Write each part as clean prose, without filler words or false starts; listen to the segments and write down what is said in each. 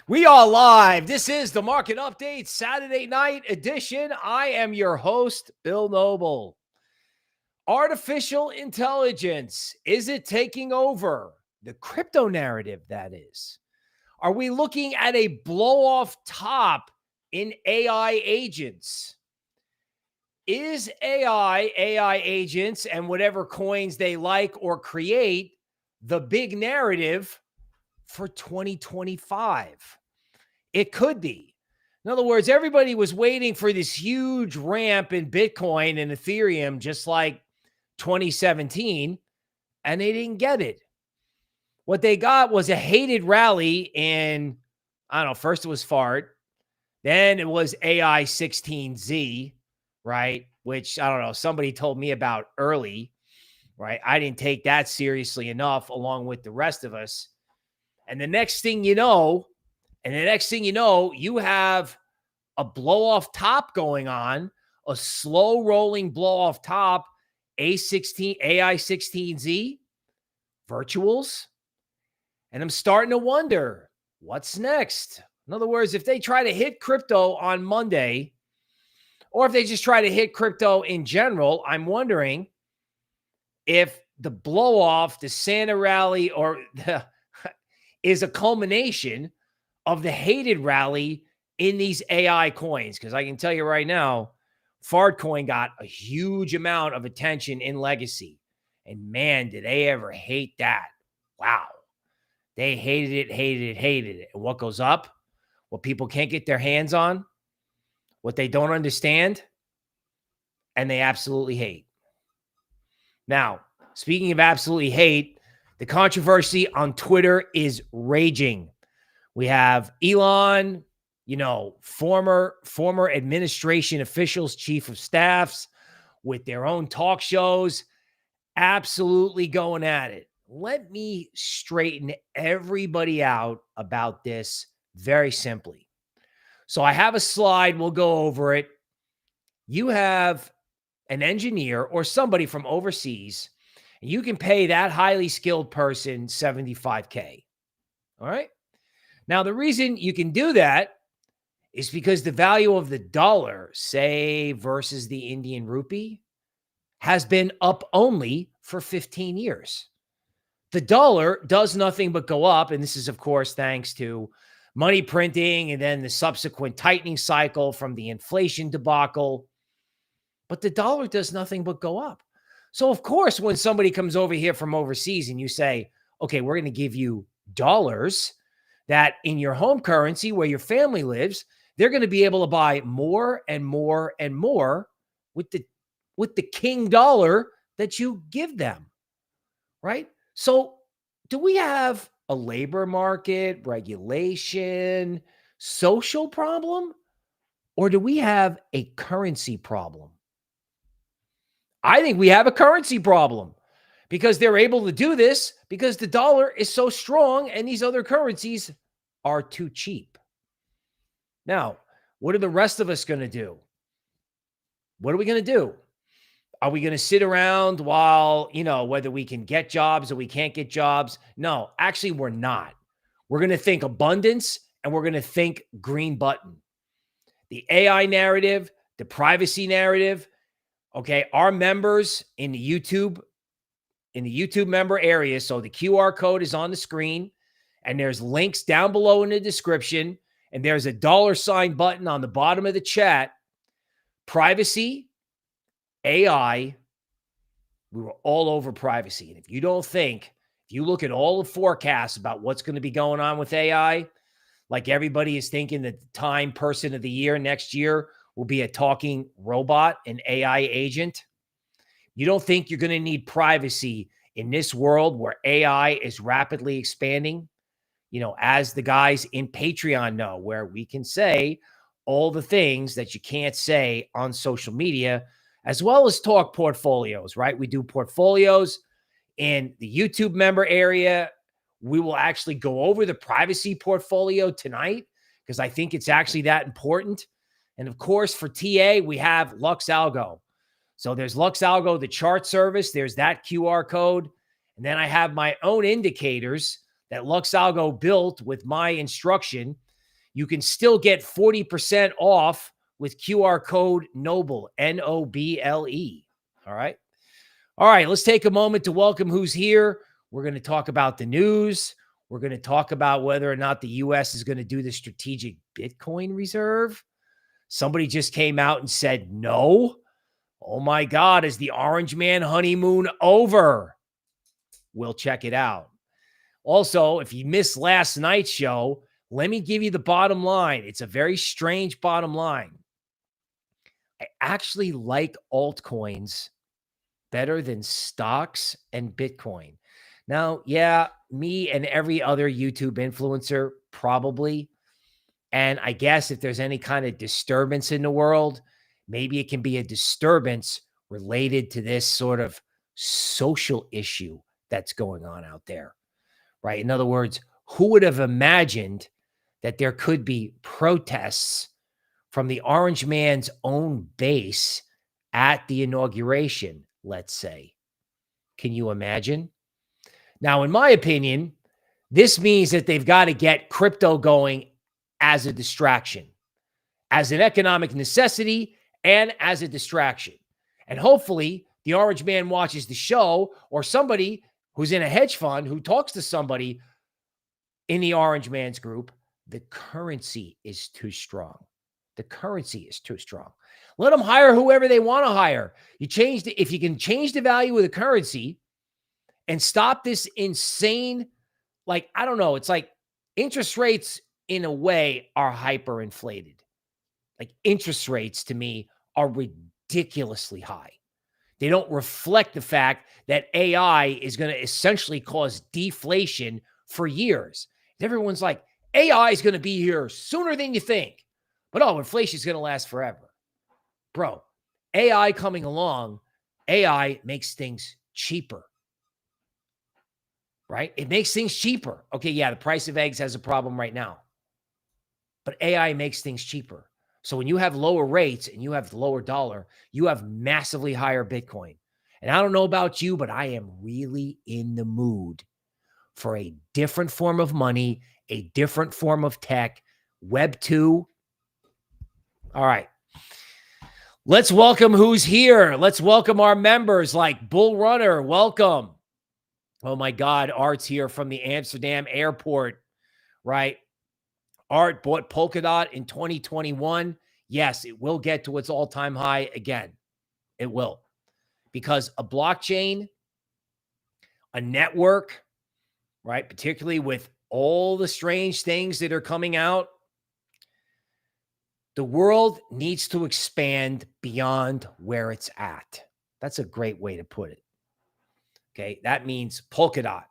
We are live. This is the Market Update Saturday night edition. I am your host, Bill Noble. Artificial intelligence, is it taking over? The crypto narrative, that is. Are we looking at a blow-off top in AI agents? Is AI agents, and whatever coins they like or create, the big narrative for 2025? It could be. In other words, everybody was waiting for this huge ramp in Bitcoin and Ethereum, just like 2017, and they didn't get it. What they got was a hated rally in, I don't know, first it was FART, then it was AI16Z, right? Which, I don't know, somebody told me about early, right? I didn't take that seriously enough along with the rest of us. And the next thing you know, you have a blow-off top going on, a slow-rolling blow-off top, AI16Z, virtuals. And I'm starting to wonder, what's next? In other words, if they try to hit crypto on Monday, or if they just try to hit crypto in general, I'm wondering if the blow-off, the Santa rally, or is a culmination of the hated rally in these AI coins. Because I can tell you right now, Fartcoin got a huge amount of attention in legacy. And man, did they ever hate that. Wow. They hated it. And what goes up? What people can't get their hands on, what they don't understand, and they absolutely hate. Now, speaking of absolutely hate, the controversy on Twitter is raging. We have Elon, former administration officials, chief of staffs with their own talk shows, absolutely going at it. Let me straighten everybody out about this very simply. So I have a slide. We'll go over it. You have an engineer or somebody from overseas, and you can pay that highly skilled person $75K. All right. Now, the reason you can do that is because the value of the dollar, say, versus the Indian rupee, has been up only for 15 years. The dollar does nothing but go up, and this is, of course, thanks to money printing and then the subsequent tightening cycle from the inflation debacle. But the dollar does nothing but go up. So, of course, when somebody comes over here from overseas and you say, okay, we're going to give you dollars, that in your home currency where your family lives, they're going to be able to buy more and more and more with the king dollar that you give them, right? So do we have a labor market, regulation, social problem, or do we have a currency problem? I think we have a currency problem because they're able to do this because the dollar is so strong and these other currencies are too cheap. Now, what are the rest of us going to do? What are we going to do? Are we going to sit around while, whether we can get jobs or we can't get jobs? No, actually, we're not. We're going to think abundance and we're going to think green button. The AI narrative, the privacy narrative. Okay, our members in the YouTube member area. So the QR code is on the screen and there's links down below in the description. And there's a $sign button on the bottom of the chat. Privacy, AI, we were all over privacy. And if you look at all the forecasts about what's going to be going on with AI, like everybody is thinking that the Time Person of the Year next year will be a talking robot, an AI agent. You don't think you're going to need privacy in this world where AI is rapidly expanding? As the guys in Patreon know, where we can say all the things that you can't say on social media, as well as talk portfolios, right? We do portfolios in the YouTube member area. We will actually go over the privacy portfolio tonight because I think it's actually that important. And of course, for TA, we have LuxAlgo. So there's LuxAlgo, the chart service. There's that QR code. And then I have my own indicators that LuxAlgo built with my instruction You can still get 40% off with QR code NOBLE, NOBLE. All right. All right. Let's take a moment to welcome who's here. We're going to talk about the news. We're going to talk about whether or not the U.S. is going to do the strategic Bitcoin reserve. Somebody just came out and said no. Oh my God, is the Orange Man honeymoon over? We'll check it out. Also, if you missed last night's show, let me give you the bottom line. It's a very strange bottom line. I actually like altcoins better than stocks and Bitcoin. Now, yeah, me and every other YouTube influencer probably. And I guess if there's any kind of disturbance in the world, maybe it can be a disturbance related to this sort of social issue that's going on out there, right? In other words, who would have imagined that there could be protests from the Orange Man's own base at the inauguration, let's say? Can you imagine? Now, in my opinion, this means that they've got to get crypto going as a distraction, as an economic necessity, and as a distraction. And hopefully the Orange Man watches the show, or somebody who's in a hedge fund who talks to somebody in the Orange Man's group. The currency is too strong. The currency is too strong. Let them hire whoever they want to hire. If you can change the value of the currency and stop this insane, like, I don't know, it's like interest rates in a way are hyperinflated. Like, interest rates to me are ridiculously high. They don't reflect the fact that AI is going to essentially cause deflation for years. Everyone's like, AI is going to be here sooner than you think. But inflation is going to last forever. Bro, AI coming along, AI makes things cheaper. Right? It makes things cheaper. Okay, yeah, the price of eggs has a problem right now. But AI makes things cheaper. So when you have lower rates and you have the lower dollar, you have massively higher Bitcoin. And I don't know about you, but I am really in the mood for a different form of money, a different form of tech, Web 2. All right. Let's welcome who's here. Let's welcome our members like Bull Runner. Welcome. Oh my God, Art's here from the Amsterdam airport, right? Art bought Polkadot in 2021. Yes, it will get to its all-time high again. It will. Because a blockchain, a network, right, particularly with all the strange things that are coming out, the world needs to expand beyond where it's at. That's a great way to put it. Okay, that means Polkadot,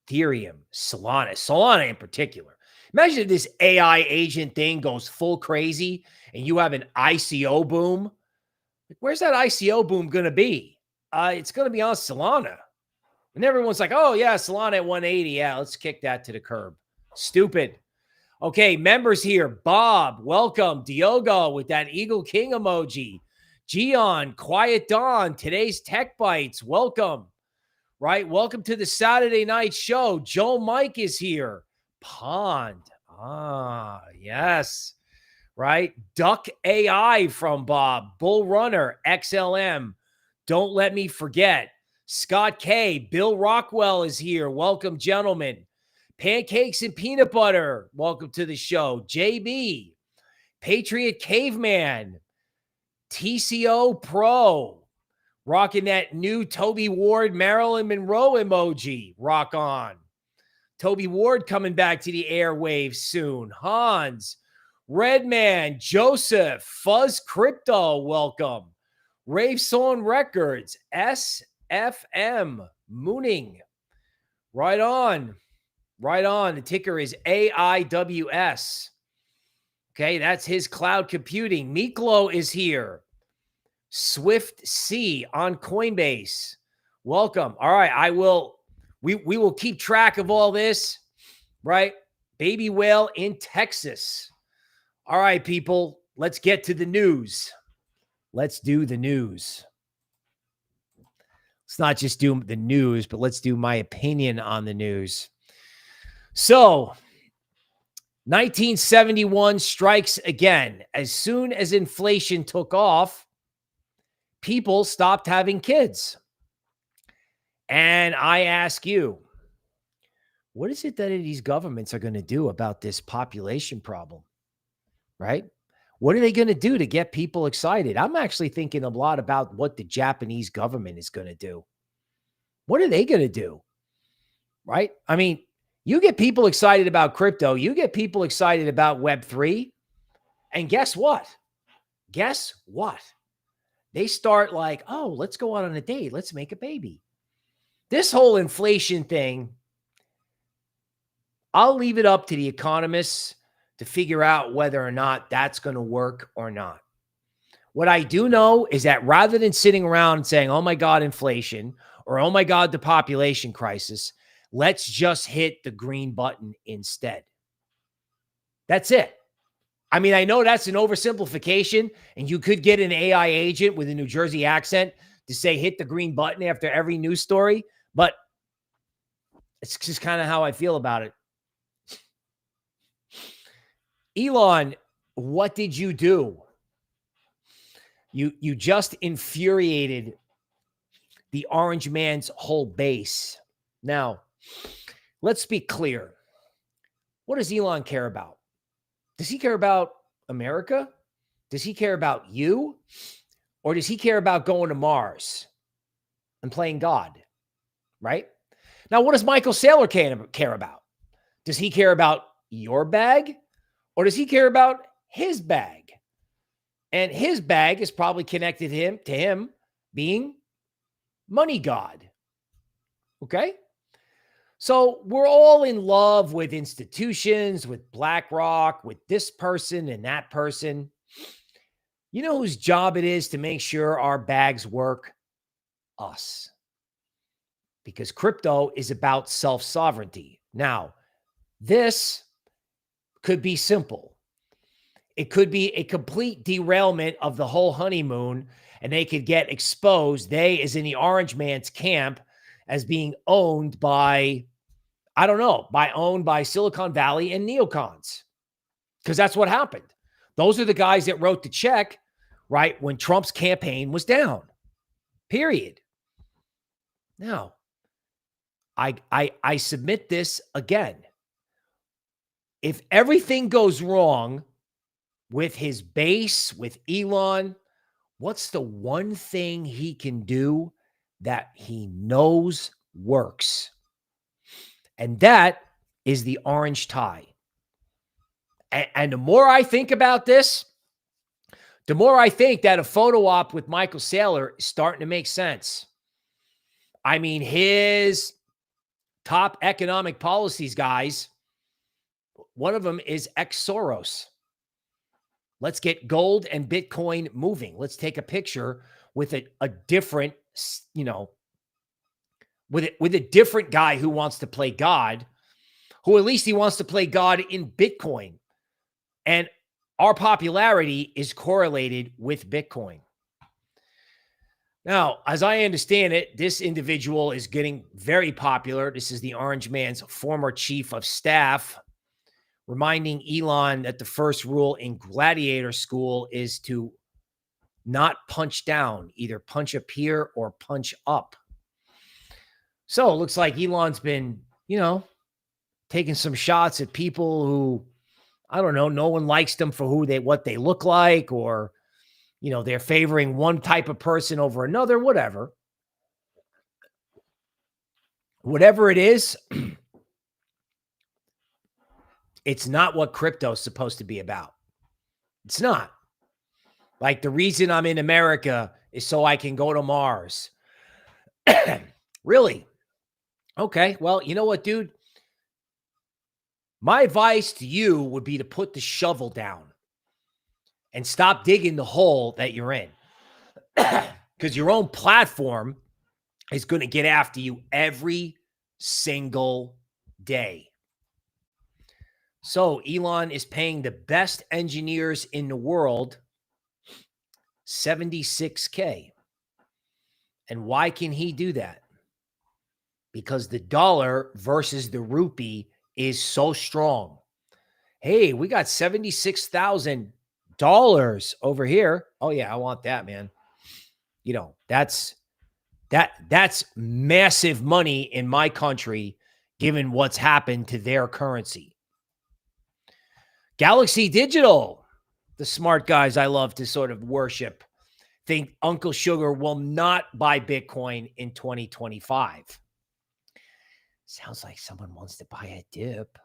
Ethereum, Solana in particular. Imagine if this AI agent thing goes full crazy and you have an ICO boom. Where's that ICO boom going to be? It's going to be on Solana. And everyone's like, oh, yeah, Solana at 180. Yeah, let's kick that to the curb. Stupid. Okay, members here. Bob, welcome. Diogo with that Eagle King emoji. Gian, Quiet Dawn, today's Tech Bites. Welcome. Right? Welcome to the Saturday night show. Joe Mike is here. Pond. Yes. Right? Duck AI from Bob. Bull Runner, XLM. Don't let me forget. Scott K. Bill Rockwell is here. Welcome, gentlemen. Pancakes and Peanut Butter. Welcome to the show. JB. Patriot Caveman. TCO Pro. Rocking that new Toby Ward, Marilyn Monroe emoji. Rock on. Toby Ward coming back to the airwaves soon. Hans, Redman, Joseph, Fuzz Crypto, welcome. Rave Song Records, SFM, Mooning. Right on. Right on. The ticker is AIWS. Okay, that's his cloud computing. Miklo is here. Swift C on Coinbase. Welcome. All right, we will keep track of all this, right? Baby whale in Texas. All right, people, let's get to the news. Let's do the news. Let's not just do the news, but let's do my opinion on the news. So, 1971 strikes again. As soon as inflation took off, people stopped having kids. And I ask you, what is it that these governments are going to do about this population problem, right? What are they going to do to get people excited? I'm actually thinking a lot about what the Japanese government is going to do. What are they going to do, right? I mean, you get people excited about crypto. You get people excited about Web3. And guess what? Guess what? They start like, oh, let's go out on a date. Let's make a baby. This whole inflation thing, I'll leave it up to the economists to figure out whether or not that's going to work or not. What I do know is that rather than sitting around and saying, oh my God, inflation, or oh my God, the population crisis, let's just hit the green button instead. That's it. I mean, I know that's an oversimplification, and you could get an AI agent with a New Jersey accent to say hit the green button after every news story, but it's just kind of how I feel about it. Elon, what did you do? You just infuriated the orange man's whole base. Now, let's be clear. What does Elon care about? Does he care about America? Does he care about you? Or does he care about going to Mars and playing God? Right? Now, what does Michael Saylor care about? Does he care about your bag? Or does he care about his bag? And his bag is probably connected to him being money God. Okay? So we're all in love with institutions, with BlackRock, with this person and that person. You know whose job it is to make sure our bags work? Us. Because crypto is about self-sovereignty. Now, this could be simple. It could be a complete derailment of the whole honeymoon, and they could get exposed. They, as in the orange man's camp, as being owned by, I don't know, owned by Silicon Valley and neocons. Because that's what happened. Those are the guys that wrote the check, right, when Trump's campaign was down. Period. Now, I submit this again. If everything goes wrong with his base, with Elon, what's the one thing he can do that he knows works? And that is the orange tie. And the more I think about this, the more I think that a photo op with Michael Saylor is starting to make sense. I mean, his top economic policies guys, one of them is ex-Soros. Let's get gold and Bitcoin moving. Let's take a picture with a different, with a different guy who wants to play God, who at least he wants to play God in Bitcoin. And our popularity is correlated with Bitcoin. Now, as I understand it, this individual is getting very popular. This is the orange man's former chief of staff, reminding Elon that the first rule in gladiator school is to not punch down, either punch up here or punch up. So it looks like Elon's been, taking some shots at people who, I don't know, no one likes them for what they look like, or, they're favoring one type of person over another, whatever. Whatever it is, it's not what crypto is supposed to be about. It's not. Like, the reason I'm in America is so I can go to Mars. Really? Okay. Well, you know what, dude? My advice to you would be to put the shovel down and stop digging the hole that you're in. Because your own platform is going to get after you every single day. So Elon is paying the best engineers in the world $76K. And why can he do that? Because the dollar versus the rupee is so strong. Hey, we got $76,000 over here. Oh yeah, I want that, man. You know, that's massive money in my country, given what's happened to their currency. Galaxy Digital, the smart guys I love to sort of worship, think Uncle Sugar will not buy Bitcoin in 2025. Sounds like someone wants to buy a dip.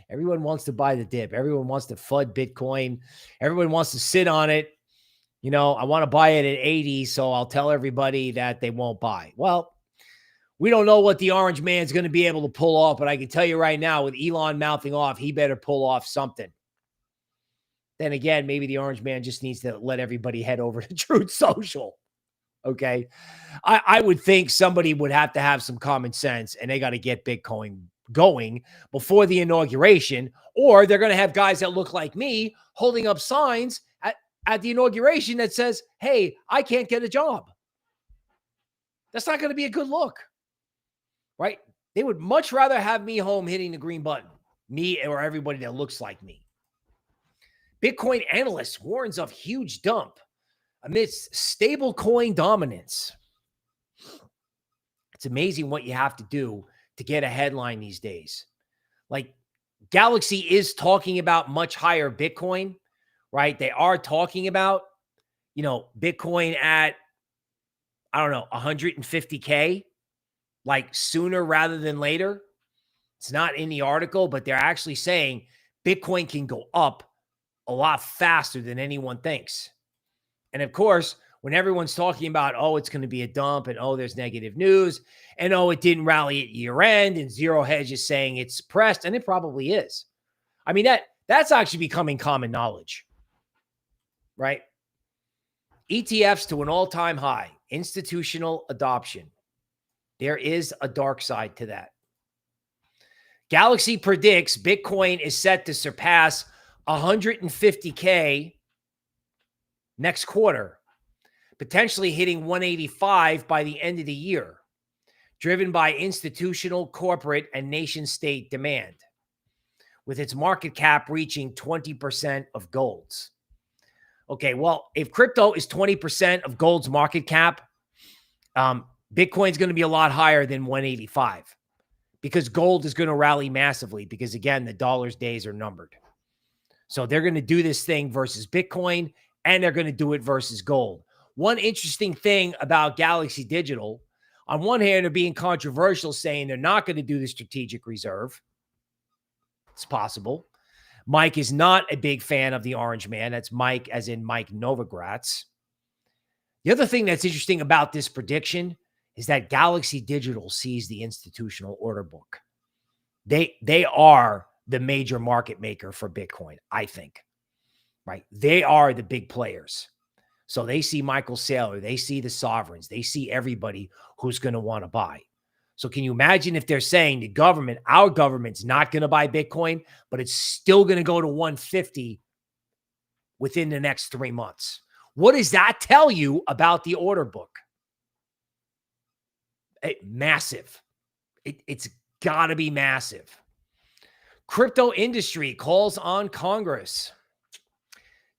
Everyone wants to buy the dip. Everyone wants to FUD Bitcoin. Everyone wants to sit on it. You know, I want to buy it at 80, so I'll tell everybody that they won't buy. Well, we don't know what the orange man's going to be able to pull off, but I can tell you right now, with Elon mouthing off, he better pull off something. Then again, maybe the orange man just needs to let everybody head over to Truth Social. Okay. I would think somebody would have to have some common sense, and they got to get Bitcoin going before the inauguration, or they're going to have guys that look like me holding up signs at the inauguration that says, hey, I can't get a job. That's not going to be a good look, right? They would much rather have me home hitting the green button, me or everybody that looks like me. Bitcoin analyst warns of huge dump amidst stablecoin dominance. It's amazing what you have to do to get a headline these days. Like, Galaxy is talking about much higher Bitcoin, right? They are talking about, you know, Bitcoin at, I don't know, 150K, like sooner rather than later. It's not in the article, but they're actually saying Bitcoin can go up a lot faster than anyone thinks. And of course, when everyone's talking about, oh, it's going to be a dump, and oh, there's negative news, and oh, it didn't rally at year end, and Zero Hedge is saying it's suppressed, and it probably is. I mean, that's actually becoming common knowledge, right? ETFs to an all-time high, institutional adoption. There is a dark side to that. Galaxy predicts Bitcoin is set to surpass 150K next quarter, potentially hitting 185 by the end of the year, driven by institutional, corporate, and nation-state demand, with its market cap reaching 20% of gold's. Okay, well, if crypto is 20% of gold's market cap, Bitcoin's going to be a lot higher than 185, because gold is going to rally massively because, again, the dollar's days are numbered. So they're going to do this thing versus Bitcoin, and they're going to do it versus gold. One interesting thing about Galaxy Digital, on one hand, they're being controversial, saying they're not going to do the strategic reserve. It's possible. Mike is not a big fan of the orange man. That's Mike, as in Mike Novogratz. The other thing that's interesting about this prediction is that Galaxy Digital sees the institutional order book. They are the major market maker for Bitcoin, I think, right? They are the big players. So they see Michael Saylor, they see the sovereigns, they see everybody who's going to want to buy. So can you imagine if they're saying the government, our government's not going to buy Bitcoin, but it's still going to go to 150 within the next 3 months? What does that tell you about the order book? Massive. It's got to be massive. Crypto industry calls on Congress.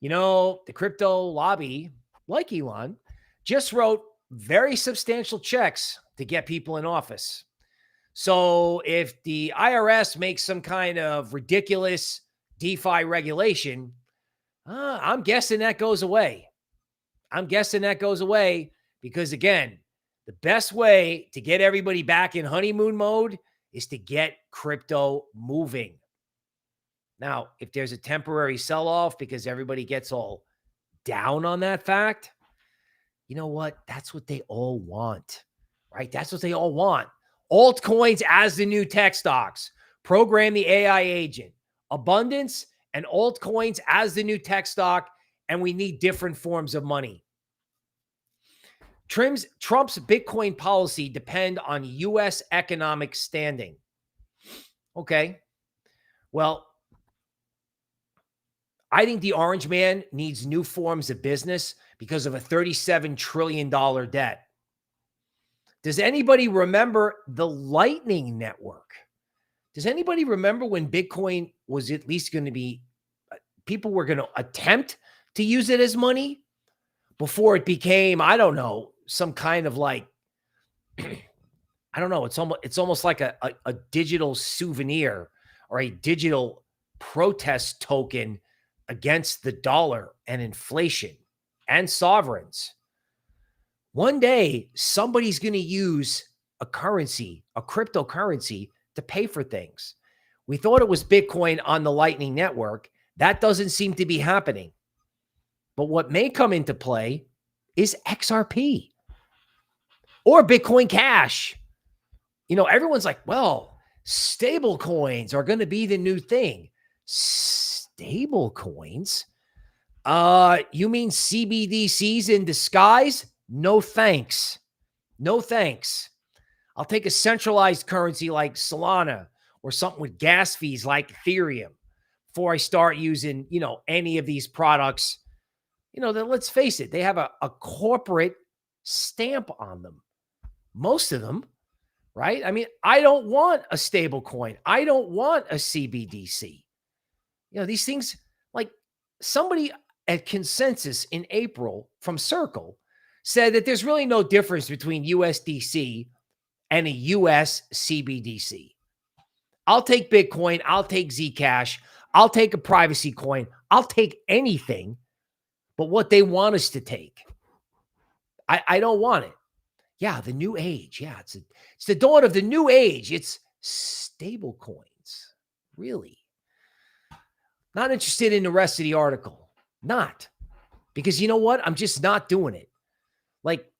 You know, the crypto lobby, like Elon, just wrote very substantial checks to get people in office. So if the IRS makes some kind of ridiculous DeFi regulation, I'm guessing that goes away. I'm guessing that goes away because, again, the best way to get everybody back in honeymoon mode is to get crypto moving. Now, if there's a temporary sell-off because everybody gets all down on that fact, you know what? That's what they all want, right? That's what they all want. Altcoins as the new tech stocks. Program the AI agent. Abundance and altcoins as the new tech stock, and we need different forms of money. Trump's Bitcoin policy depend on U.S. economic standing. Okay. Well, I think the orange man needs new forms of business because of a $37 trillion debt. Does anybody remember the Lightning Network? Does anybody remember when Bitcoin was at least going to be, people were going to attempt to use it as money before it became, I don't know, some kind of like, I don't know, it's almost like a digital souvenir or a digital protest token against the dollar and inflation and sovereigns. One day, somebody's going to use a currency, a cryptocurrency, to pay for things. We thought it was Bitcoin on the Lightning Network. That doesn't seem to be happening. But what may come into play is XRP or Bitcoin Cash. You know, everyone's like, well, stable coins are going to be the new thing. Stable coins? You mean CBDCs in disguise? No thanks. No thanks. I'll take a centralized currency like Solana or something with gas fees like Ethereum before I start using, you know, any of these products. You know, then let's face it, they have a corporate stamp on them. Most of them, right? I mean, I don't want a stable coin. I don't want a CBDC. You know, these things, like somebody at Consensus in April from Circle said that there's really no difference between USDC and a US CBDC. I'll take Bitcoin. I'll take Zcash. I'll take a privacy coin. I'll take anything but what they want us to take. I don't want it. Yeah, the new age. Yeah, it's the dawn of the new age. It's stable coins. Really? Not interested in the rest of the article. Not. Because you know what? I'm just not doing it. Like,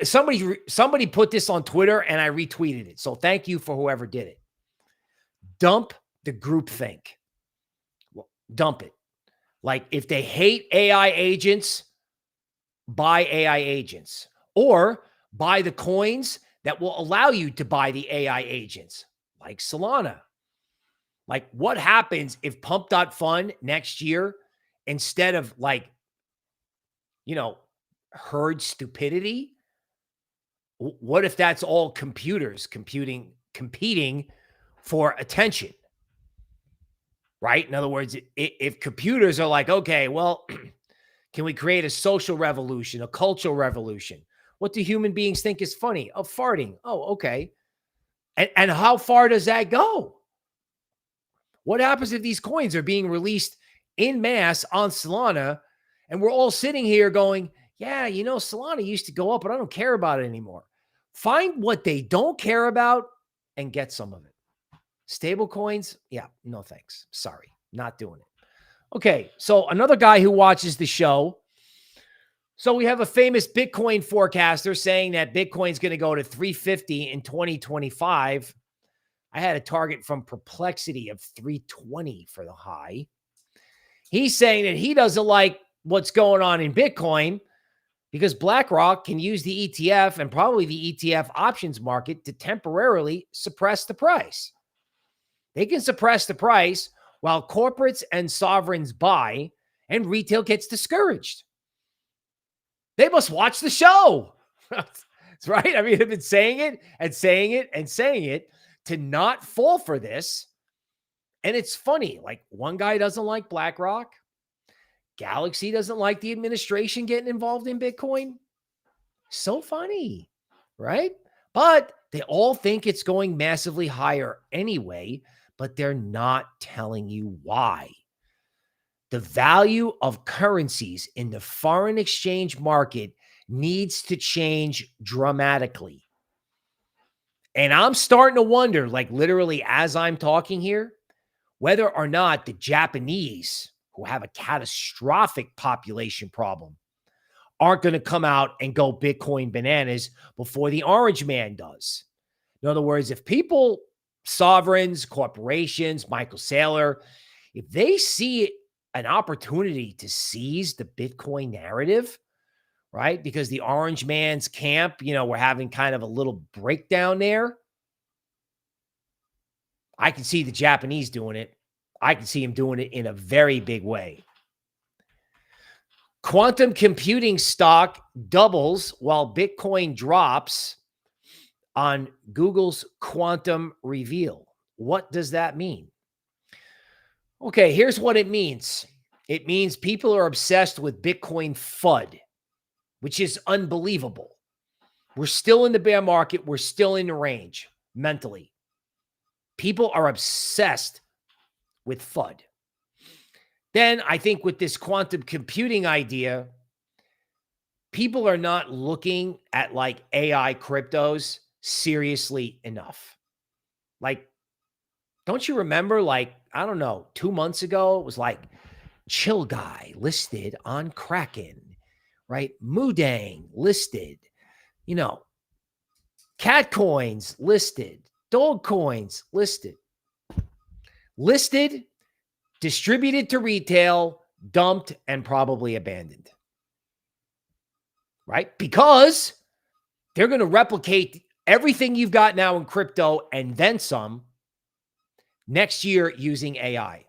somebody put this on Twitter and I retweeted it. So thank you for whoever did it. Dump the groupthink. Well, dump it. Like, if they hate AI agents, buy AI agents or buy the coins that will allow you to buy the AI agents like Solana. Like, what happens if Pump.Fund next year, instead of like, you know, herd stupidity, what if that's all computers competing for attention? Right? In other words, if computers are like, okay, well, can we create a social revolution, a cultural revolution? What do human beings think is funny? Oh, farting. Oh, okay. And how far does that go? What happens if these coins are being released in mass on Solana and we're all sitting here going, yeah, you know, Solana used to go up, but I don't care about it anymore. Find what they don't care about and get some of it. Stable coins? Yeah, no thanks. Sorry, not doing it. Okay, so another guy who watches the show. So we have a famous Bitcoin forecaster saying that Bitcoin's going to go to 350 in 2025. I had a target from Perplexity of 320 for the high. He's saying that he doesn't like what's going on in Bitcoin because BlackRock can use the ETF and probably the ETF options market to temporarily suppress the price. They can suppress the price while corporates and sovereigns buy and retail gets discouraged. They must watch the show. That's right. I mean, I've been saying it and saying it and saying it to not fall for this. And it's funny. Like, one guy doesn't like BlackRock. Galaxy doesn't like the administration getting involved in Bitcoin. So funny, right? But they all think it's going massively higher anyway, but they're not telling you why. The value of currencies in the foreign exchange market needs to change dramatically. And I'm starting to wonder, like literally as I'm talking here, whether or not the Japanese, who have a catastrophic population problem, aren't going to come out and go Bitcoin bananas before the orange man does. In other words, if people, sovereigns, corporations, Michael Saylor, if they see an opportunity to seize the Bitcoin narrative, right? Because the orange man's camp, you know, we're having kind of a little breakdown there. I can see the Japanese doing it. I can see him doing it in a very big way. Quantum computing stock doubles while Bitcoin drops on Google's quantum reveal. what does that mean? Okay, here's what it means. It means people are obsessed with Bitcoin FUD, which is unbelievable. We're still in the bear market. We're still in the range mentally. People are obsessed with FUD. Then I think with this quantum computing idea, people are not looking at like AI cryptos seriously enough. Like, don't you remember, like, I don't know, 2 months ago, it was like Chill Guy listed on Kraken, right? Moo Deng listed, you know, Cat coins listed, Dogecoins listed, distributed to retail, dumped, and probably abandoned, right? Because they're going to replicate everything you've got now in crypto and then some next year using AI.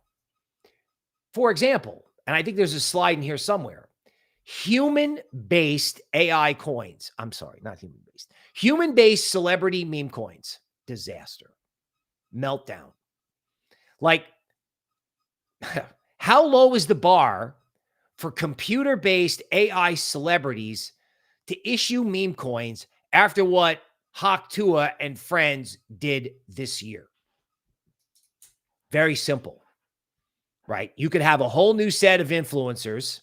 For example, and I think there's a slide in here somewhere, human-based AI coins. I'm sorry, not human-based. Human-based celebrity meme coins. Disaster. Meltdown. Like, how low is the bar for computer-based AI celebrities to issue meme coins after what Haktua and friends did this year? Very simple, right? You could have a whole new set of influencers,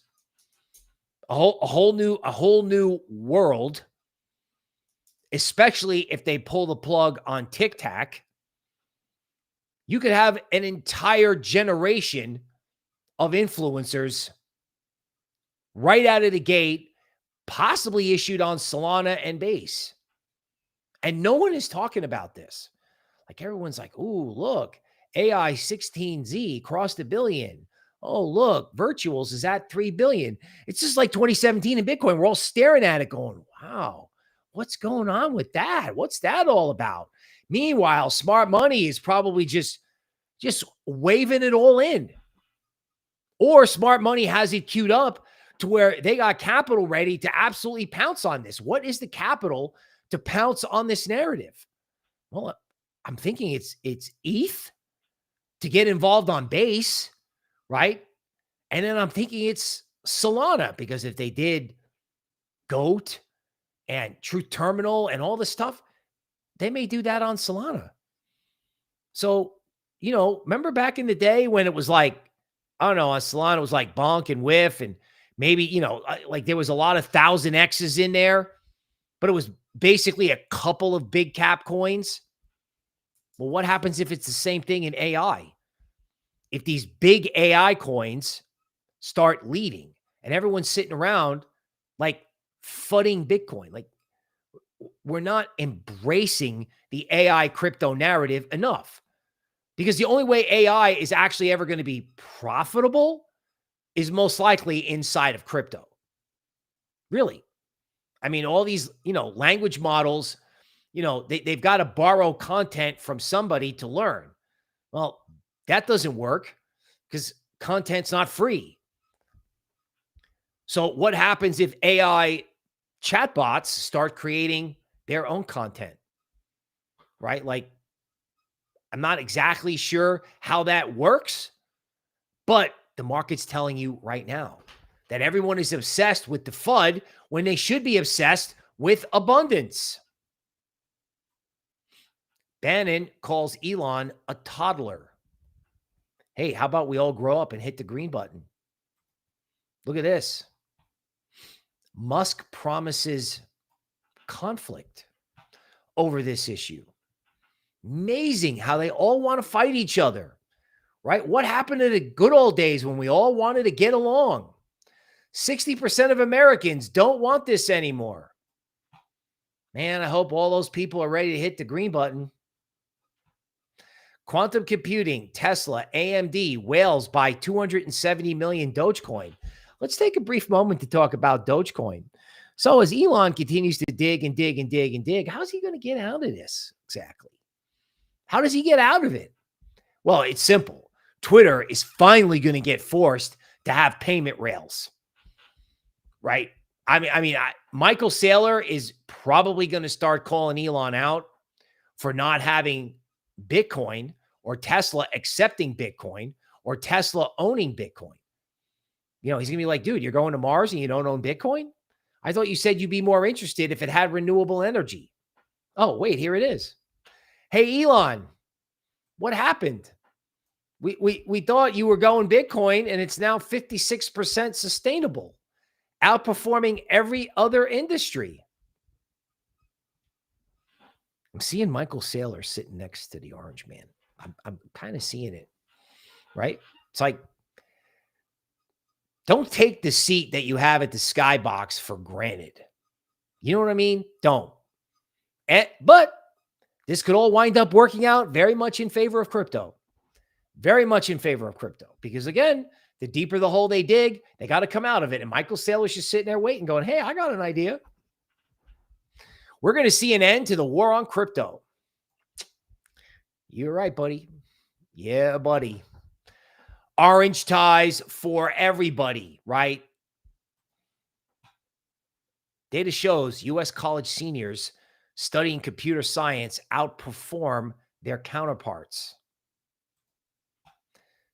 a whole new world, especially if they pull the plug on TikTok. You could have an entire generation of influencers right out of the gate, possibly issued on Solana and Base. And no one is talking about this. Like, everyone's like, ooh, look, AI16Z crossed $1 billion. Oh, look, Virtuals is at 3 billion. It's just like 2017 in Bitcoin. We're all staring at it going, wow, what's going on with that? What's that all about? Meanwhile, smart money is probably just waving it all in. Or smart money has it queued up to where they got capital ready to absolutely pounce on this. What is the capital to pounce on this narrative? Well, I'm thinking it's ETH to get involved on Base, right? And then I'm thinking it's Solana, because if they did GOAT and Truth Terminal and all this stuff, they may do that on Solana. So, remember back in the day when it was like, I don't know, on Solana, it was like bonk and whiff, and maybe, like there was a lot of 1000Xs in there, but it was basically a couple of big cap coins. Well, what happens if it's the same thing in AI? If these big AI coins start leading and everyone's sitting around like fudding Bitcoin, like we're not embracing the AI crypto narrative enough, because the only way AI is actually ever going to be profitable is most likely inside of crypto. Really. I mean, all these, language models, they've got to borrow content from somebody to learn. Well, that doesn't work because content's not free. So what happens if AI chatbots start creating their own content, right? Like, I'm not exactly sure how that works, but the market's telling you right now that everyone is obsessed with the FUD when they should be obsessed with abundance. Bannon calls Elon a toddler. Hey, how about we all grow up and hit the green button? Look at this. Musk promises conflict over this issue. Amazing how they all want to fight each other, right? What happened to the good old days when we all wanted to get along? 60% of Americans don't want this anymore. Man, I hope all those people are ready to hit the green button. Quantum computing, Tesla, AMD, whales buy 270 million Dogecoin. Let's take a brief moment to talk about Dogecoin. So as Elon continues to dig and dig and dig and dig, how's he going to get out of this exactly? How does he get out of it? Well, it's simple. Twitter is finally going to get forced to have payment rails, right? Michael Saylor is probably going to start calling Elon out for not having Bitcoin or Tesla accepting Bitcoin or Tesla owning Bitcoin. He's going to be like, dude, you're going to Mars and you don't own Bitcoin? I thought you said you'd be more interested if it had renewable energy. Oh, wait, here it is. Hey, Elon, what happened? We thought you were going Bitcoin and it's now 56% sustainable, outperforming every other industry. I'm seeing Michael Saylor sitting next to the orange man. I'm kind of seeing it, right? It's like, don't take the seat that you have at the skybox for granted. You know what I mean? Don't. But this could all wind up working out very much in favor of crypto. Very much in favor of crypto. Because again, the deeper the hole they dig, they got to come out of it. And Michael Saylor's just sitting there waiting, going, hey, I got an idea. We're going to see an end to the war on crypto. You're right, buddy. Yeah, buddy. Orange ties for everybody, right? Data shows U.S. college seniors studying computer science outperform their counterparts.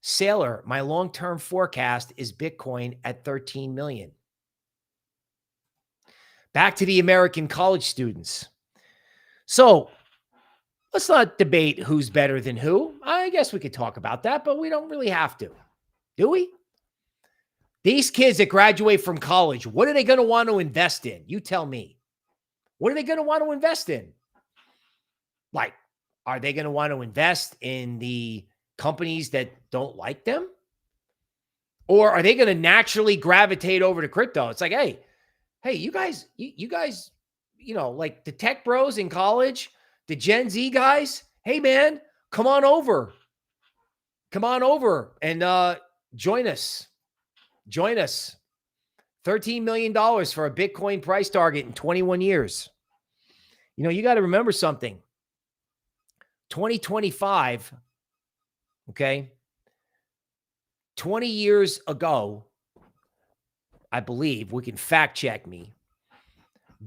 Saylor, my long-term forecast is Bitcoin at 13 million. Back to the American college students. So let's not debate who's better than who. I guess we could talk about that, but we don't really have to. Do we? These kids that graduate from college, what are they going to want to invest in? You tell me. What are they going to want to invest in? Like, are they going to want to invest in the companies that don't like them? Or are they going to naturally gravitate over to crypto? It's like, hey, you guys, like the tech bros in college, the Gen Z guys, hey man, come on over and join us. $13 million for a Bitcoin price target in 21 years. You got to remember something. 2025, okay, 20 years ago, I believe, we can fact check me,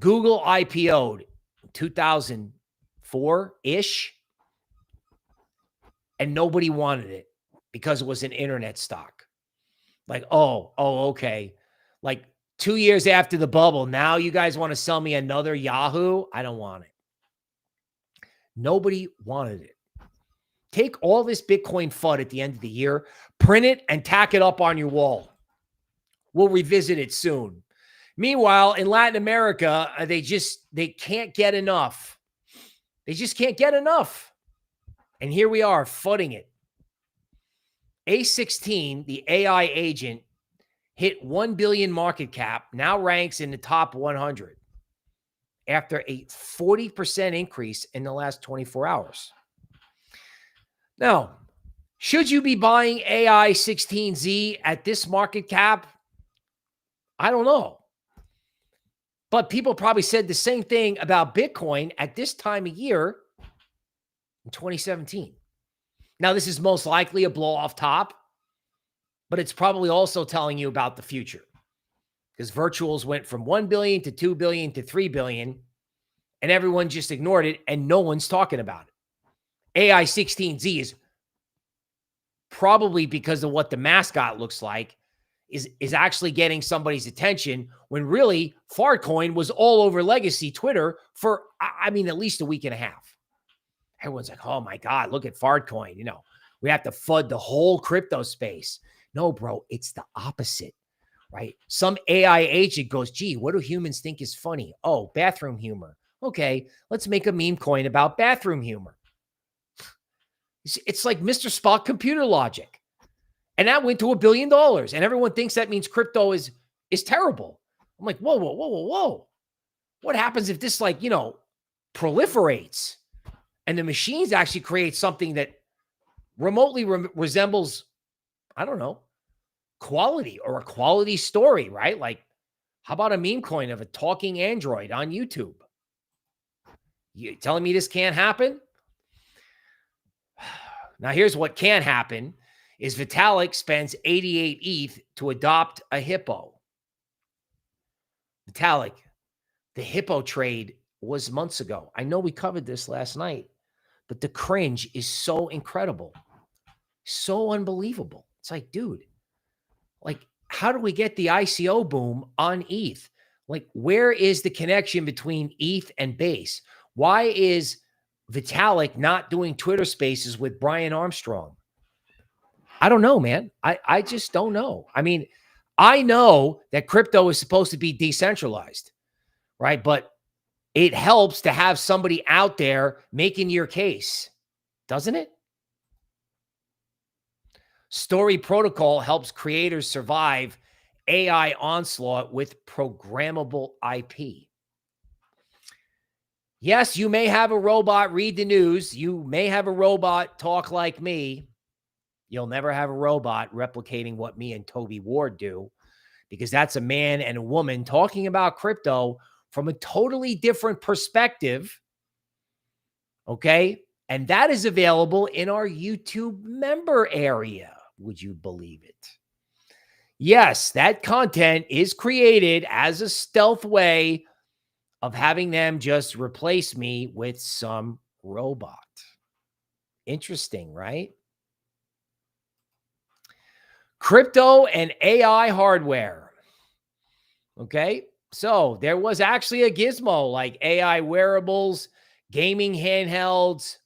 Google IPO'd 2004-ish, and nobody wanted it because it was an internet stock. Like, okay. Like 2 years after the bubble, now you guys want to sell me another Yahoo? I don't want it. Nobody wanted it. Take all this Bitcoin FUD at the end of the year, print it, and tack it up on your wall. We'll revisit it soon. Meanwhile, in Latin America, they can't get enough. They just can't get enough. And here we are, FUDding it. A16, the AI agent, hit 1 billion market cap, now ranks in the top 100 after a 40% increase in the last 24 hours. Now, should you be buying AI16Z at this market cap? I don't know. But people probably said the same thing about Bitcoin at this time of year in 2017. Now, this is most likely a blow off top, but it's probably also telling you about the future, because virtuals went from 1 billion to 2 billion to 3 billion, and everyone just ignored it, and no one's talking about it. AI16Z is probably, because of what the mascot looks like, is actually getting somebody's attention, when really Fartcoin was all over legacy Twitter for, at least a week and a half. Everyone's like, oh my God, look at Fartcoin. We have to FUD the whole crypto space. No, bro, it's the opposite, right? Some AI agent goes, gee, what do humans think is funny? Oh, bathroom humor. Okay, let's make a meme coin about bathroom humor. It's like Mr. Spock computer logic. And that went to $1 billion. And everyone thinks that means crypto is terrible. I'm like, whoa. What happens if this, proliferates and the machines actually create something that remotely resembles, I don't know, quality, or a quality story, right? Like, how about a meme coin of a talking android on YouTube? You telling me this can't happen? Now, here's what can happen is Vitalik spends 88 ETH to adopt a hippo. Vitalik, the hippo trade was months ago. I know we covered this last night. but the cringe is so incredible, so unbelievable. It's like, dude, like, how do we get the ICO boom on ETH? Like, where is the connection between ETH and Base? Why is Vitalik not doing Twitter Spaces with Brian Armstrong? I don't know, man. I just don't know. I mean, I know that crypto is supposed to be decentralized, right? But it helps to have somebody out there making your case, doesn't it? Story Protocol helps creators survive AI onslaught with programmable IP. Yes, you may have a robot read the news. You may have a robot talk like me. You'll never have a robot replicating what me and Toby Ward do, because that's a man and a woman talking about crypto from a totally different perspective. Okay. And that is available in our YouTube member area. Would you believe it? Yes, that content is created as a stealth way of having them just replace me with some robot. Interesting, right? Crypto and AI hardware. Okay. So there was actually a gizmo like AI wearables, gaming handhelds.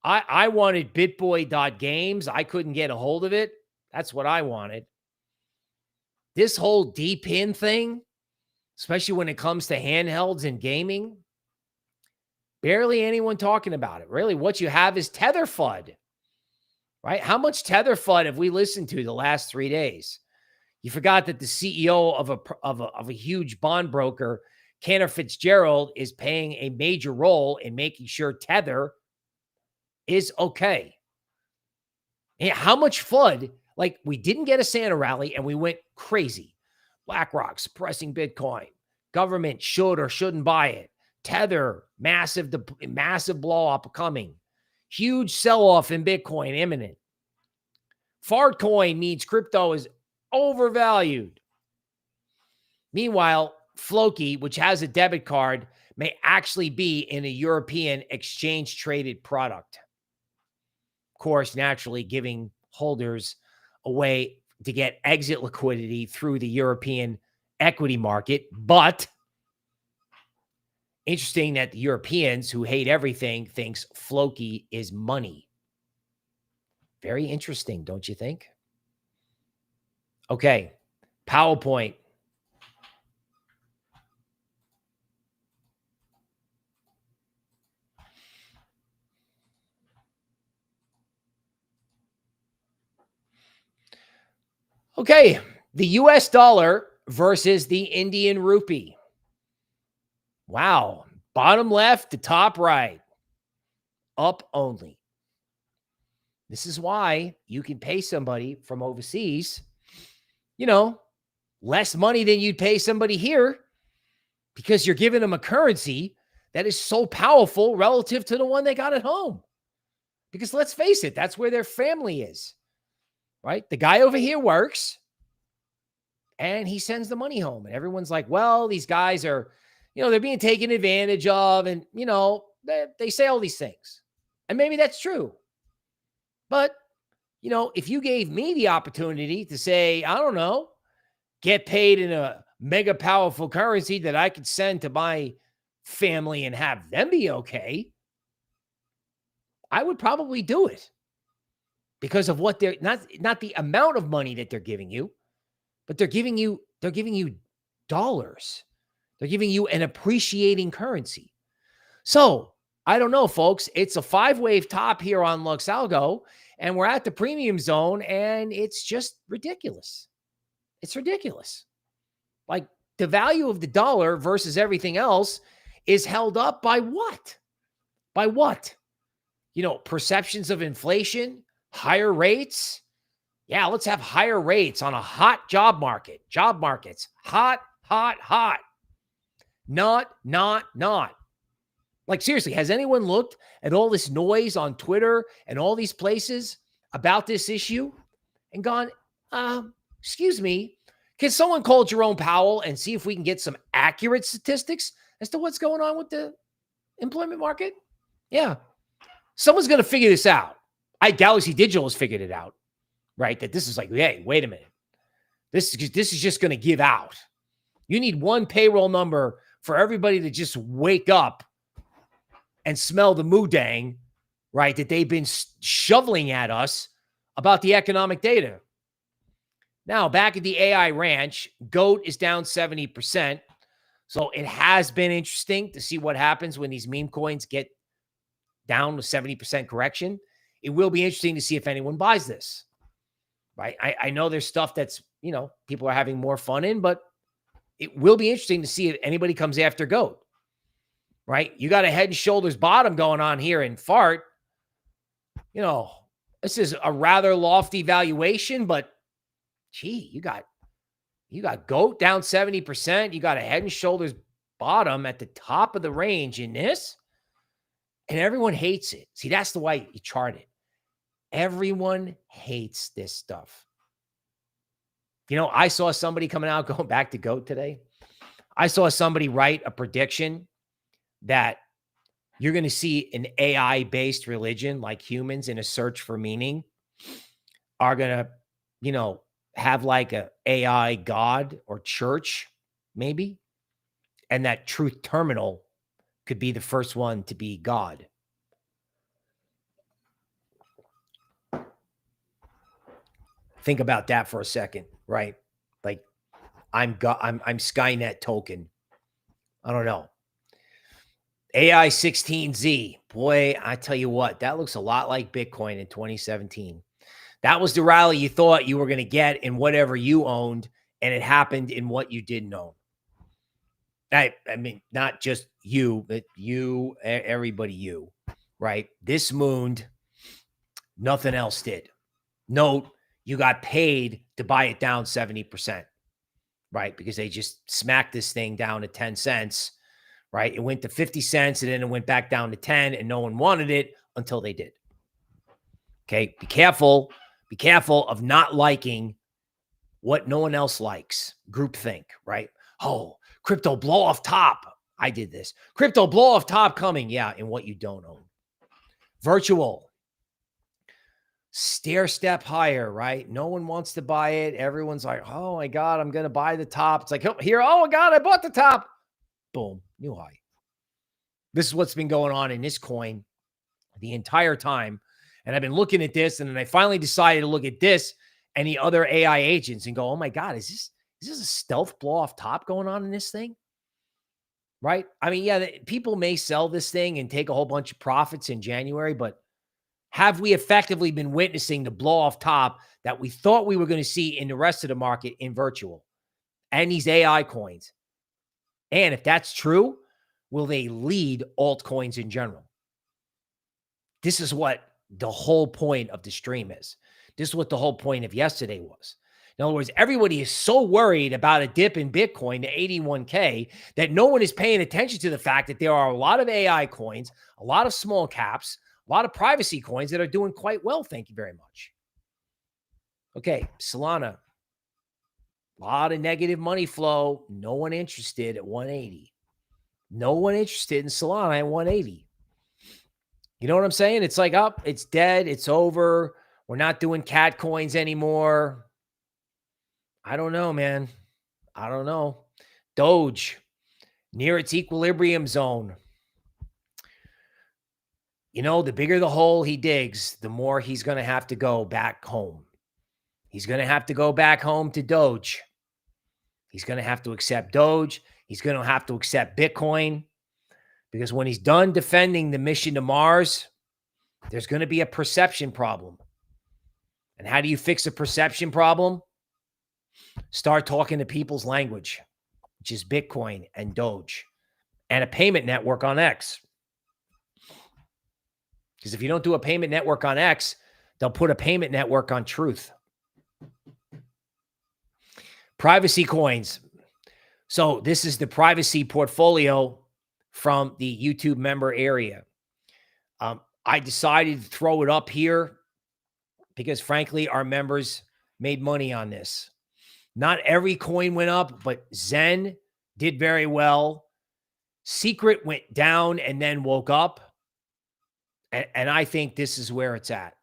I wanted bitboy.games. I couldn't get a hold of it. That's what I wanted. This whole D-pin thing, especially when it comes to handhelds and gaming, barely anyone talking about it. Really, what you have is Tether FUD, right? How much Tether FUD have we listened to the last 3 days? You forgot that the CEO of a huge bond broker, Cantor Fitzgerald, is playing a major role in making sure Tether is okay. And how much FUD? Like, we didn't get a Santa rally and we went crazy. BlackRock suppressing Bitcoin. Government should or shouldn't buy it. Tether, massive blow up coming. Huge sell-off in Bitcoin imminent. Fartcoin means crypto is overvalued. Meanwhile, Floki, which has a debit card, may actually be in a European exchange-traded product. Of course, naturally giving holders a way to get exit liquidity through the European equity market. But interesting that the Europeans, who hate everything, thinks Floki is money. Very interesting, don't you think? Okay, PowerPoint. Okay, the US dollar versus the Indian rupee. Wow, bottom left to top right, up only. This is why you can pay somebody from overseas, less money than you'd pay somebody here, because you're giving them a currency that is so powerful relative to the one they got at home. Because let's face it, that's where their family is, right? The guy over here works and he sends the money home, and everyone's like, well, these guys are, they're being taken advantage of. And, they say all these things, and maybe that's true. But, if you gave me the opportunity to say, I don't know, get paid in a mega powerful currency that I could send to my family and have them be okay, I would probably do it, because of what they're not the amount of money that they're giving you, but they're giving you dollars. They're giving you an appreciating currency. So I don't know, folks. It's a 5-wave top here on LuxAlgo, and we're at the premium zone, and it's just ridiculous. It's ridiculous. Like, the value of the dollar versus everything else is held up by what? By what? Perceptions of inflation, higher rates. Yeah, let's have higher rates on a hot job market. Job markets, hot, hot, hot. Not. Like, seriously, has anyone looked at all this noise on Twitter and all these places about this issue and gone, excuse me, can someone call Jerome Powell and see if we can get some accurate statistics as to what's going on with the employment market? Yeah. Someone's going to figure this out. Galaxy Digital has figured it out, right? That this is like, hey, wait a minute. This is just going to give out. You need one payroll number for everybody to just wake up and smell the Moo Deng, right, that they've been shoveling at us about the economic data. Now, back at the AI ranch, GOAT is down 70%. So it has been interesting to see what happens when these meme coins get down with 70% correction. It will be interesting to see if anyone buys this, right? I know there's stuff that's, people are having more fun in, but it will be interesting to see if anybody comes after GOAT, right? You got a head and shoulders bottom going on here in FART. This is a rather lofty valuation, but gee, you got GOAT down 70%. You got a head and shoulders bottom at the top of the range in this, and everyone hates it. See, that's the way you chart it. Everyone hates this stuff. I saw somebody coming out, going back to GOAT today. I saw somebody write a prediction that you're going to see an AI-based religion like humans in a search for meaning are going to, have like a AI God or church, maybe. And that Truth Terminal could be the first one to be God. Think about that for a second, right? Like I'm Skynet token. I don't know. AI16Z. Boy, I tell you what, that looks a lot like Bitcoin in 2017. That was the rally you thought you were going to get in whatever you owned, and it happened in what you didn't own. I mean, not just you, but you, everybody, right? This mooned, nothing else did. Note, you got paid to buy it down 70%, right? Because they just smacked this thing down to 10 cents, right? It went to 50 cents, and then it went back down to 10, and no one wanted it until they did. Okay, be careful. Be careful of not liking what no one else likes. Groupthink, right? Oh, crypto blow off top. I did this. Crypto blow off top coming. Yeah, in what you don't own. Virtual. Stair step higher, right? No one wants to buy it. Everyone's like, oh my God, I'm going to buy the top. It's like, here, oh my God, I bought the top. Boom, new high. This is what's been going on in this coin the entire time. And I've been looking at this, and then I finally decided to look at this and the other AI agents and go, oh my God, is this a stealth blow off top going on in this thing? Right? I mean, yeah, people may sell this thing and take a whole bunch of profits in January, but have we effectively been witnessing the blow off top that we thought we were going to see in the rest of the market in virtual and these AI coins? And if that's true, will they lead altcoins in general? This is what the whole point of the stream is. This is what the whole point of yesterday was. In other words, everybody is so worried about a dip in Bitcoin to 81K that no one is paying attention to the fact that there are a lot of AI coins, a lot of small caps, a lot of privacy coins that are doing quite well. Thank you very much. Okay, Solana. A lot of negative money flow. No one interested at 180. No one interested in Solana at 180. You know what I'm saying? It's like, oh, it's dead. It's over. We're not doing cat coins anymore. I don't know, man. I don't know. Doge, near its equilibrium zone. The bigger the hole he digs, the more he's going to have to go back home. He's going to have to go back home to Doge. He's going to have to accept Doge. He's going to have to accept Bitcoin. Because when he's done defending the mission to Mars, there's going to be a perception problem. And how do you fix a perception problem? Start talking to people's language, which is Bitcoin and Doge and a payment network on X. Because if you don't do a payment network on X, they'll put a payment network on Truth. Privacy coins. So this is the privacy portfolio from the YouTube member area. I decided to throw it up here because, frankly, our members made money on this. Not every coin went up, but Zen did very well. Secret went down and then woke up. And I think this is where it's at.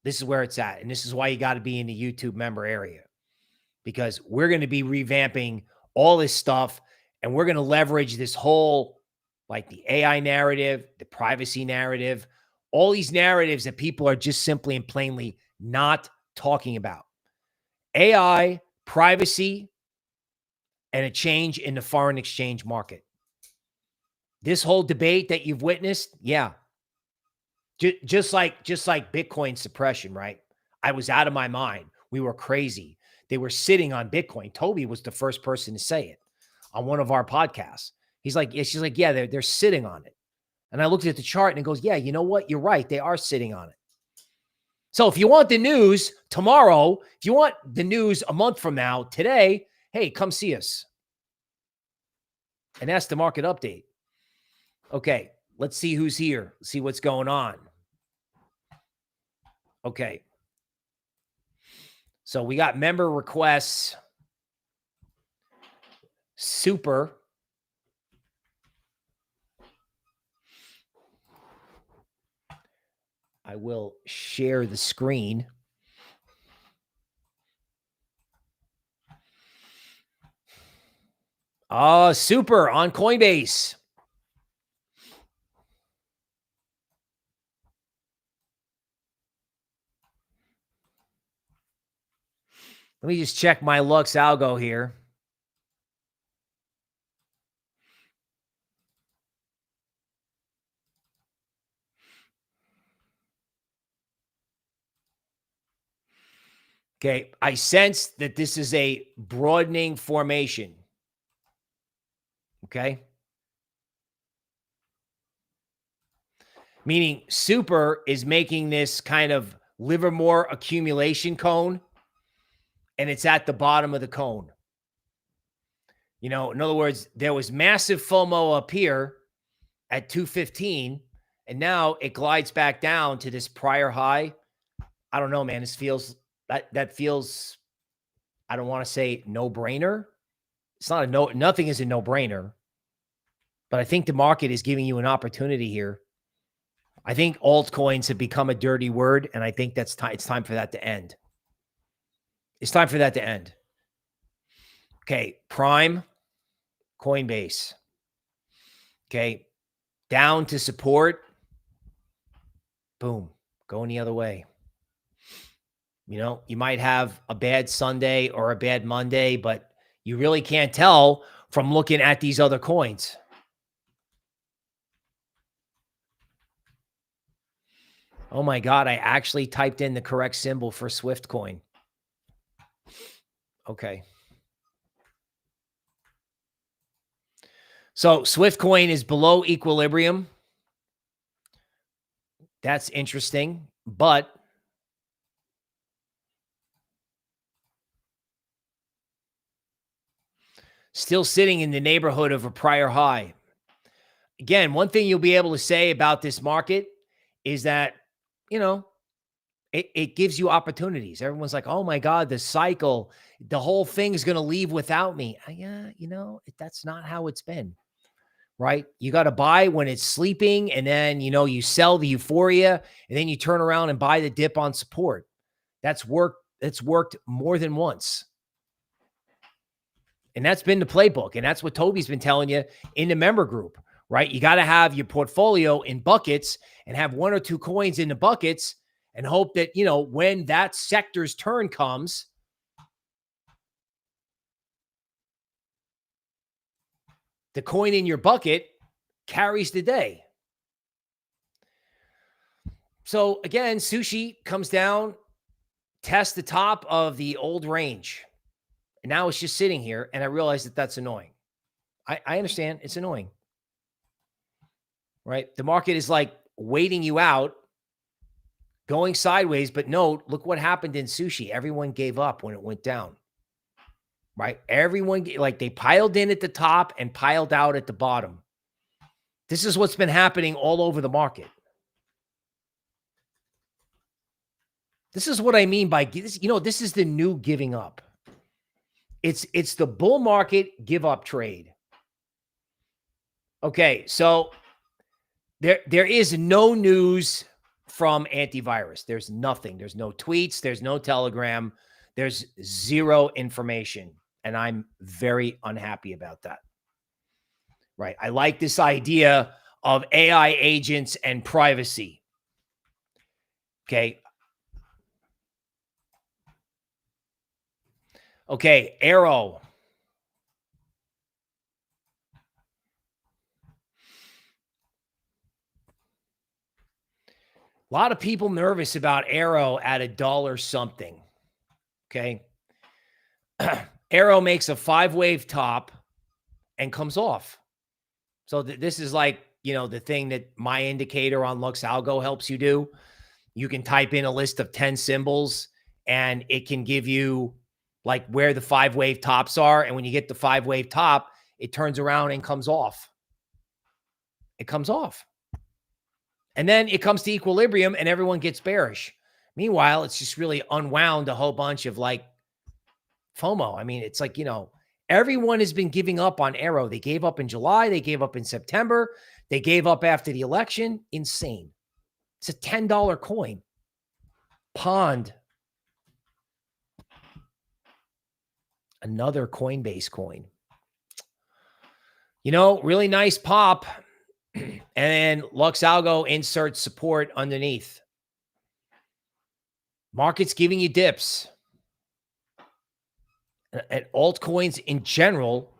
This is where it's at. And this is why you got to be in the YouTube member area, because we're going to be revamping all this stuff, and we're going to leverage this whole, like the AI narrative, the privacy narrative, all these narratives that people are just simply and plainly not talking about. AI, privacy, and a change in the foreign exchange market. This whole debate that you've witnessed, yeah. Just like Bitcoin suppression, right? I was out of my mind. We were crazy. They were sitting on Bitcoin. Toby was the first person to say it on one of our podcasts. He's like, yeah, she's like, yeah, they're sitting on it. And I looked at the chart and it goes, yeah, you know what? You're right. They are sitting on it. So if you want the news tomorrow, if you want the news a month from now, today, hey, come see us. And that's the market update. Okay, let's see who's here. Let's see what's going on. Okay. So we got member requests. Super. I will share the screen. Super on Coinbase. Let me just check my LuxAlgo here. Okay, I sense that this is a broadening formation. Okay. Meaning Super is making this kind of Livermore accumulation cone, and it's at the bottom of the cone. You know, in other words, there was massive FOMO up here at 215, and now it glides back down to this prior high. I don't know, man. This feels that feels, I don't want to say no-brainer. It's not a nothing is a no-brainer. But I think the market is giving you an opportunity here. I think altcoins have become a dirty word, and I think that's time. It's time for that to end. It's time for that to end. Okay, Prime, Coinbase. Okay, down to support. Boom, going the other way. You know, you might have a bad Sunday or a bad Monday, but you really can't tell from looking at these other coins. Oh my God, I actually typed in the correct symbol for SwiftCoin. Okay. So SwiftCoin is below equilibrium. That's interesting, but still sitting in the neighborhood of a prior high. Again, one thing you'll be able to say about this market is that, you know, it gives you opportunities. Everyone's like, oh my God, the cycle, the whole thing is going to leave without me. Yeah, you know, that's not how it's been, right? You got to buy when it's sleeping, and then, you know, you sell the euphoria, and then you turn around and buy the dip on support. That's worked. It's worked more than once. And that's been the playbook. And that's what Toby's been telling you in the member group, right? You got to have your portfolio in buckets and have one or two coins in the buckets and hope that, you know, when that sector's turn comes, the coin in your bucket carries the day. So again, sushi comes down, tests the top of the old range. And now it's just sitting here. And I realize that that's annoying. I understand it's annoying, right? The market is like waiting you out, going sideways, but no, look what happened in sushi. Everyone gave up when it went down, right? Everyone, like, they piled in at the top and piled out at the bottom. This is what's been happening all over the market. This is what I mean by this. You know, this is the new giving up. It's the bull market give up trade. Okay, so There is no news from antivirus. There's nothing. There's no tweets. There's no Telegram. There's zero information. And I'm very unhappy about that. Right. I like this idea of AI agents and privacy. Okay. Okay. Arrow. A lot of people nervous about Arrow at $1 something. Okay. Arrow makes a 5-wave top and comes off. So this is like, you know, the thing that my indicator on LuxAlgo helps you do. You can type in a list of 10 symbols and it can give you like where the 5-wave tops are. And when you get the 5-wave top, it turns around and comes off. It comes off. And then it comes to equilibrium and everyone gets bearish. Meanwhile, it's just really unwound a whole bunch of like FOMO. I mean, it's like, you know, everyone has been giving up on Arrow. They gave up in July. They gave up in September. They gave up after the election. Insane. It's a $10 coin. Pond. Another Coinbase coin. You know, really nice pop. And then LuxAlgo inserts support underneath. Market's giving you dips. And altcoins in general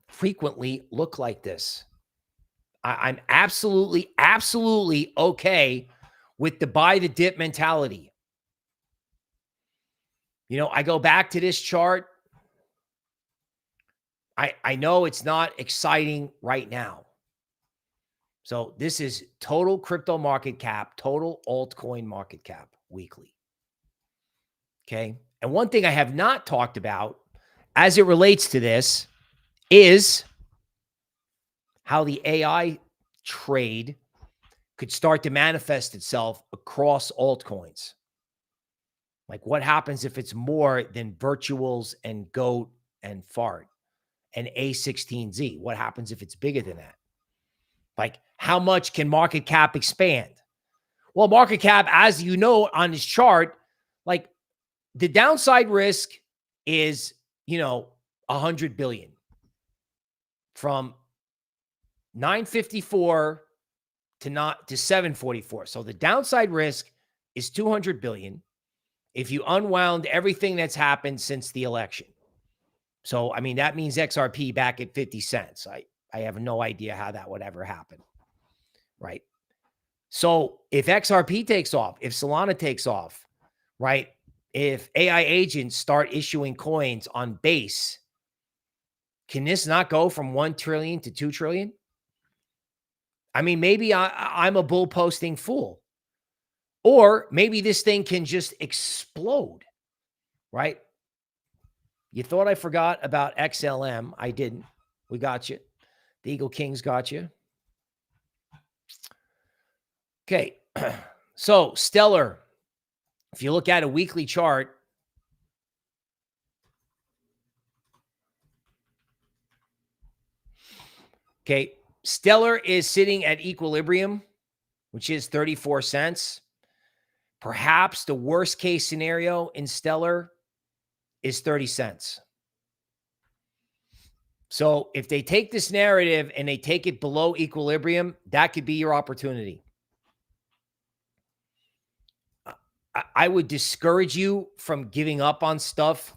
frequently look like this. I'm absolutely okay with the buy the dip mentality. You know, I go back to this chart. I know it's not exciting right now. So this is total crypto market cap, total altcoin market cap weekly. Okay. And one thing I have not talked about as it relates to this is how the AI trade could start to manifest itself across altcoins. Like what happens if it's more than virtuals and GOAT and FART and A16Z? What happens if it's bigger than that? Like how much can market cap expand? Well, market cap, as you know on this chart, like the downside risk is, you know, 100 billion from 954 to 744. So the downside risk is 200 billion if you unwound everything that's happened since the election. So, I mean, that means XRP back at 50 cents. I have no idea how that would ever happen, right? So if XRP takes off, if Solana takes off, right? If AI agents start issuing coins on base, can this not go from 1 trillion to 2 trillion? I mean, maybe I'm a bull posting fool. Or maybe this thing can just explode, right? You thought I forgot about XLM. I didn't. We got you. The Eagle Kings got you. Okay. So Stellar, if you look at a weekly chart, okay, Stellar is sitting at equilibrium, which is 34 cents. Perhaps the worst case scenario in Stellar is 30 cents. So if they take this narrative and they take it below equilibrium, that could be your opportunity. I would discourage you from giving up on stuff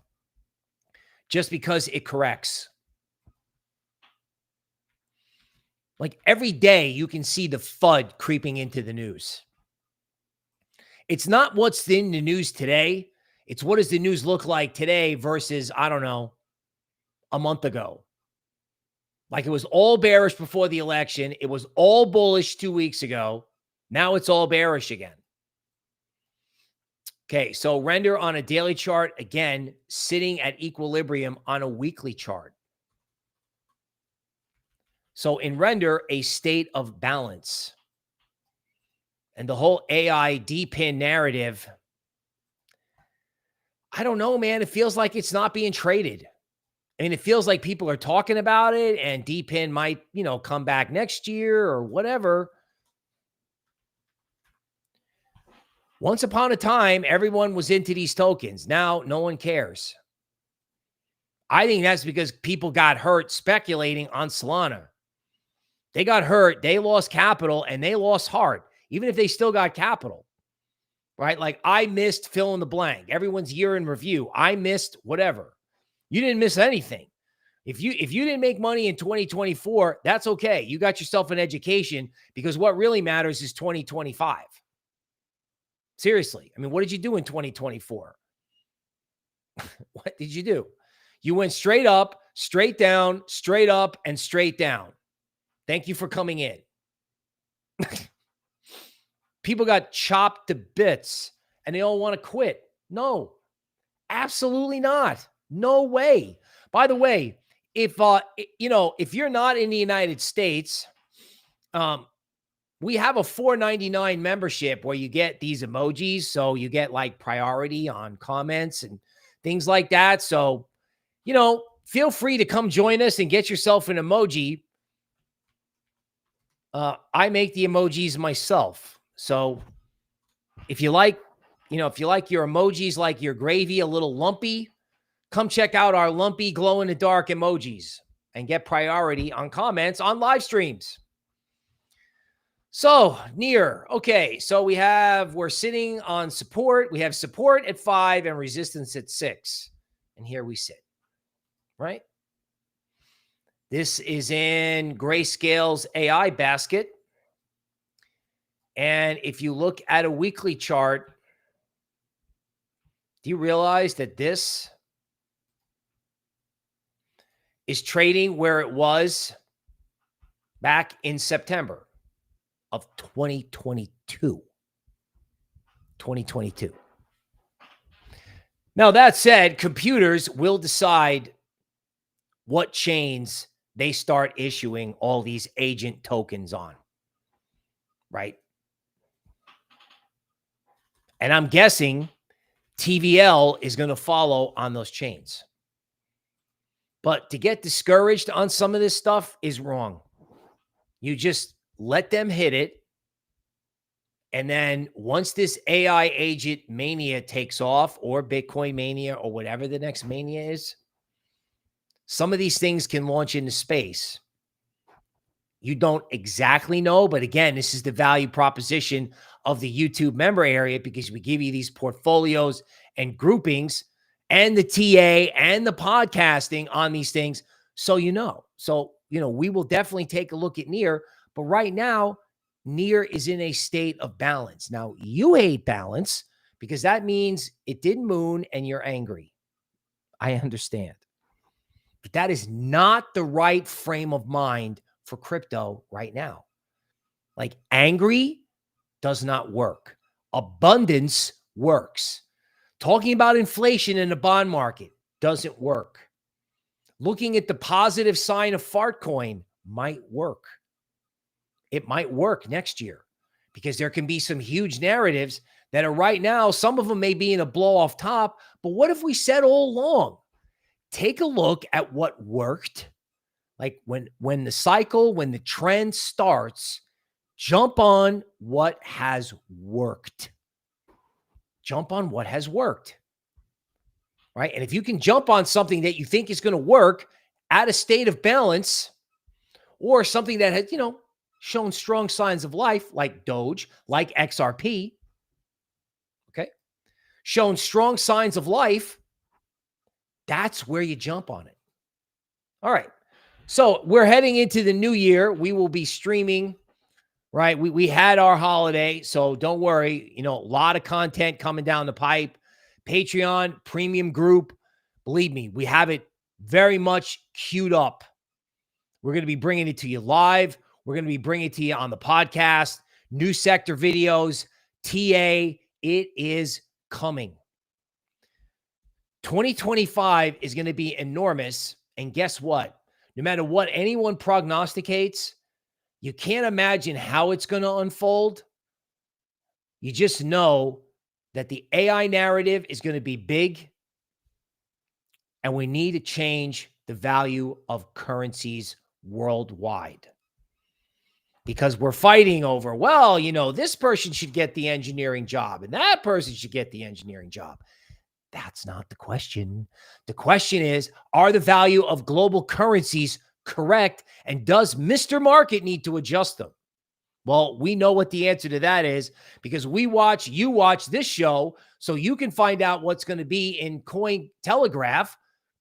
just because it corrects. Like every day you can see the FUD creeping into the news. It's not what's in the news today. It's what does the news look like today versus, I don't know, a month ago. Like it was all bearish before the election. It was all bullish 2 weeks ago. Now it's all bearish again. Okay, so render on a daily chart, again, sitting at equilibrium on a weekly chart. So in render, a state of balance. And the whole AI DPIN narrative, I don't know, man. It feels like it's not being traded. I mean, it feels like people are talking about it and DPIN might, you know, come back next year or whatever. Once upon a time, everyone was into these tokens. Now, no one cares. I think that's because people got hurt speculating on Solana. They got hurt, they lost capital, and they lost heart, even if they still got capital, right? Like I missed fill in the blank. Everyone's year in review. I missed whatever. You didn't miss anything. If you didn't make money in 2024, that's okay. You got yourself an education, because what really matters is 2025. Seriously. I mean, what did you do in 2024? What did you do? You went straight up, straight down, straight up, and straight down. Thank you for coming in. People got chopped to bits and they all want to quit. No, absolutely not. No way. By the way, if you're not in the United States, we have a $4.99 membership where you get these emojis. So you get like priority on comments and things like that. So, feel free to come join us and get yourself an emoji. I make the emojis myself. So if you like your emojis, like your gravy, a little lumpy, come check out our lumpy glow in the dark emojis and get priority on comments on live streams. So NEAR. Okay. So we're sitting on support. We have support at 5 and resistance at 6. And here we sit, right? This is in Grayscale's AI basket. And if you look at a weekly chart, do you realize that this is trading where it was back in September of 2022? Now, that said, computers will decide what chains they start issuing all these agent tokens on, right? And I'm guessing TVL is going to follow on those chains. But to get discouraged on some of this stuff is wrong. You just let them hit it. And then once this AI agent mania takes off, or Bitcoin mania, or whatever the next mania is, some of these things can launch into space. You don't exactly know, but again, this is the value proposition of the YouTube member area, because we give you these portfolios and groupings and the TA and the podcasting on these things. So, we will definitely take a look at NEAR, but right now, NEAR is in a state of balance. Now, you hate balance because that means it didn't moon and you're angry. I understand. But that is not the right frame of mind for crypto right now. Like, angry does not work. Abundance works. Talking about inflation in the bond market doesn't work. Looking at the positive sign of Fartcoin might work. It might work next year, because there can be some huge narratives that are right now. Some of them may be in a blow off top, but what if we said all along, take a look at what worked? Like when the trend starts, jump on what has worked. Jump on what has worked, right? And if you can jump on something that you think is going to work at a state of balance, or something that has, shown strong signs of life, like Doge, like XRP, okay, shown strong signs of life, that's where you jump on it. All right. So we're heading into the new year. We will be streaming, right? We had our holiday, so don't worry. A lot of content coming down the pipe. Patreon premium group. Believe me, we have it very much queued up. We're going to be bringing it to you live. We're going to be bringing it to you on the podcast, new sector videos, TA. It is coming. 2025 is going to be enormous. And guess what? No matter what anyone prognosticates, you can't imagine how it's going to unfold. You just know that the AI narrative is going to be big, and we need to change the value of currencies worldwide. because we're fighting over, well, this person should get the engineering job and that person should get the engineering job. That's not the question. The question is, are the value of global currencies correct? And does Mr. Market need to adjust them? Well, we know what the answer to that is because you watch this show so you can find out what's going to be in Cointelegraph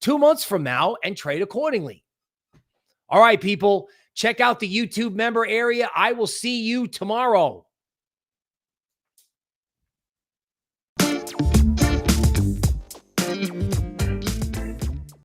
2 months from now and trade accordingly. All right, people, check out the YouTube member area. I will see you tomorrow.